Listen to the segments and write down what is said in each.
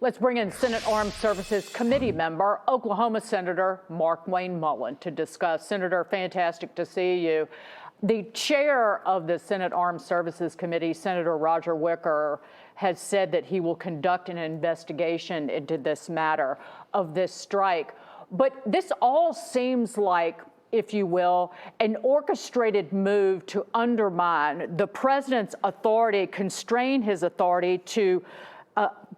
Let's bring in Senate Armed Services Committee member, Oklahoma Senator Markwayne Mullin, to discuss. Senator, fantastic to see you. The chair of the Senate Armed Services Committee, Senator Roger Wicker, has said that he will conduct an investigation into this matter of this strike. But this all seems like, if you will, an orchestrated move to undermine the president's authority, constrain his authority to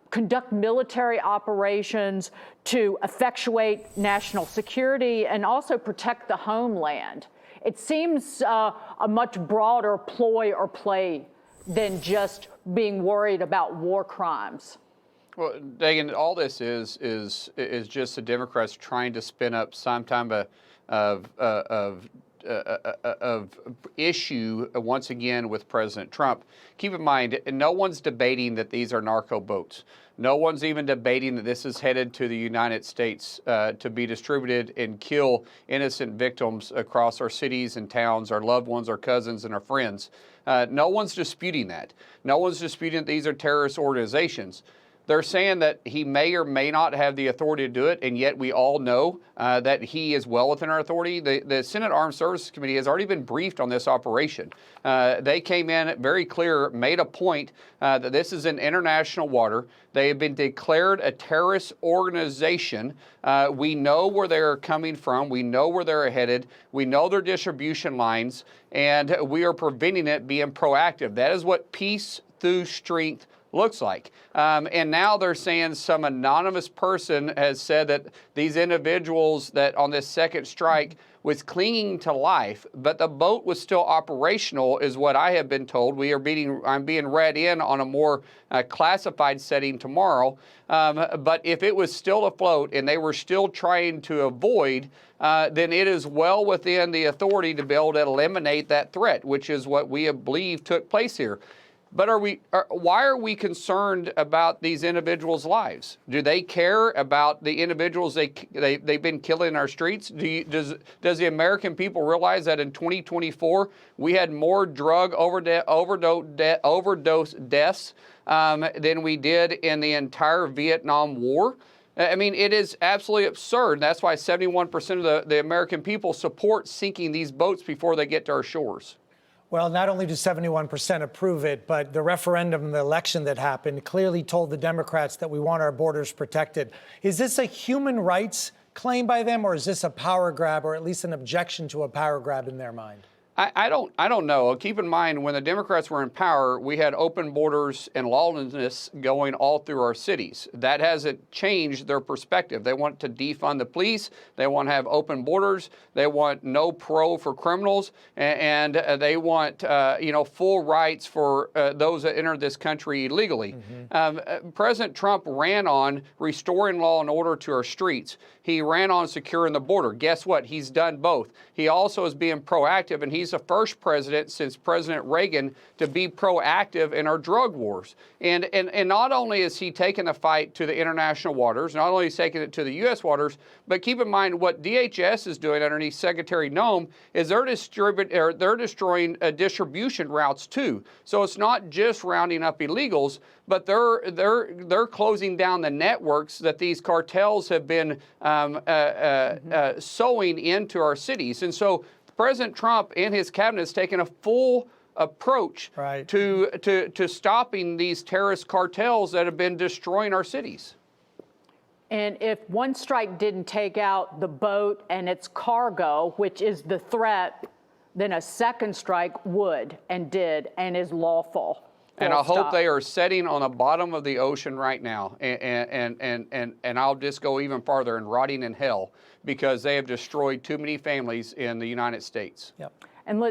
conduct military operations, to effectuate national security, and also protect the homeland. It seems a much broader ploy or play than just being worried about war crimes. Well, Dagan, all this is just the Democrats trying to spin up some type of issue once again with President Trump. Keep in mind, no one's debating that these are narco boats. No one's even debating that this is headed to the United States to be distributed and kill innocent victims across our cities and towns, our loved ones, our cousins, and our friends. No one's disputing that. No one's disputing that these are terrorist organizations. They're saying that he may or may not have the authority to do it, and yet we all know that he is well within our authority. The Senate Armed Services Committee has already been briefed on this operation. They came in very clear, made a point that this is in international water. They have been declared a terrorist organization. We know where they're coming from. We know where they're headed. We know their distribution lines, and we are preventing it being proactive. That is what peace through strength looks like. And now they're saying some anonymous person has said that these individuals that on this second strike was clinging to life, but the boat was still operational, is what I have been told. I'm being read in on a more classified setting tomorrow. But if it was still afloat and they were still trying to avoid, then it is well within the authority to be able to eliminate that threat, which is what we believe took place here. But why are we concerned about these individuals' lives? Do they care about the individuals they've been killing in our streets? Does the American people realize that in 2024 we had more drug overdose deaths than we did in the entire Vietnam War? I mean, it is absolutely absurd. That's why 71% of the American people support sinking these boats before they get to our shores. Well, not only do 71% approve it, but the referendum, the election that happened, clearly told the Democrats that we want our borders protected. Is this a human rights claim by them, or is this a power grab, or at least an objection to a power grab in their mind? I don't know. Keep in mind, when the Democrats were in power, we had open borders and lawlessness going all through our cities. That hasn't changed their perspective. They want to defund the police. They want to have open borders. They want no parole for criminals, and they want full rights for those that enter this country illegally. President Trump ran on restoring law and order to our streets. He ran on securing the border. Guess what? He's done both. He also is being proactive, and he's the first president since President Reagan to be proactive in our drug wars. And not only is he taking the fight to the international waters, not only is he taking it to the U.S. waters, but keep in mind what DHS is doing underneath Secretary Nome is they're destroying distribution routes too. So it's not just rounding up illegals, but they're closing down the networks that these cartels have been sowing into our cities. And so President Trump and his cabinet has taken a full approach to stopping these terrorist cartels that have been destroying our cities. And if one strike didn't take out the boat and its cargo, which is the threat, then a second strike would and did and is lawful. And I hope they are sitting on the bottom of the ocean right now, and I'll just go even farther, and rotting in hell, because they have destroyed too many families in the United States. Yep. And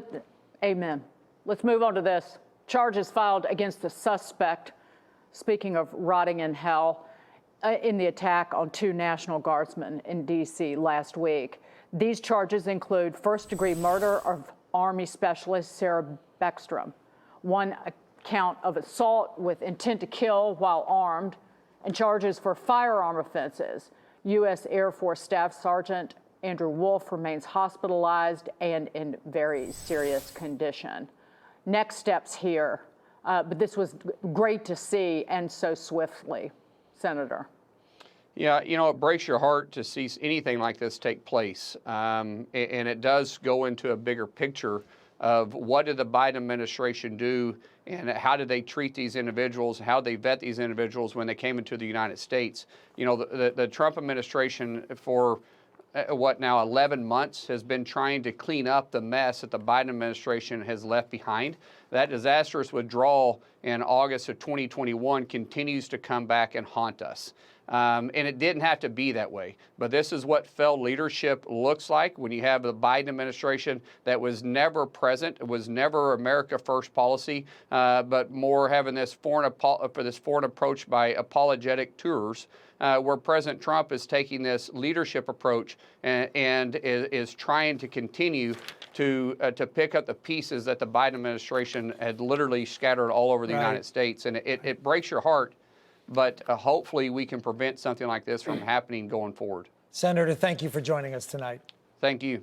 amen. Let's move on to this. Charges filed against the suspect, speaking of rotting in hell, in the attack on 2 National Guardsmen in D.C. last week. These charges include first-degree murder of Army Specialist Sarah Beckstrom, one count of assault with intent to kill while armed, and charges for firearm offenses. U.S. Air Force Staff Sergeant Andrew Wolf remains hospitalized and in very serious condition. Next steps here, but this was great to see, and so swiftly. Senator? Yeah, you know, it breaks your heart to see anything like this take place. And it does go into a bigger picture of what did the Biden administration do and how did they treat these individuals, how they vet these individuals when they came into the United States. You know, the Trump administration for what now 11 months has been trying to clean up the mess that the Biden administration has left behind. That disastrous withdrawal in August of 2021 continues to come back and haunt us. And it didn't have to be that way. But this is what failed leadership looks like when you have the Biden administration that was never present, it was never America First policy, but more having this foreign approach by apologetic tours, where President Trump is taking this leadership approach and is trying to continue to pick up the pieces that the Biden administration had literally scattered all over the United States. And it breaks your heart. But hopefully we can prevent something like this from happening going forward. Senator, thank you for joining us tonight. Thank you.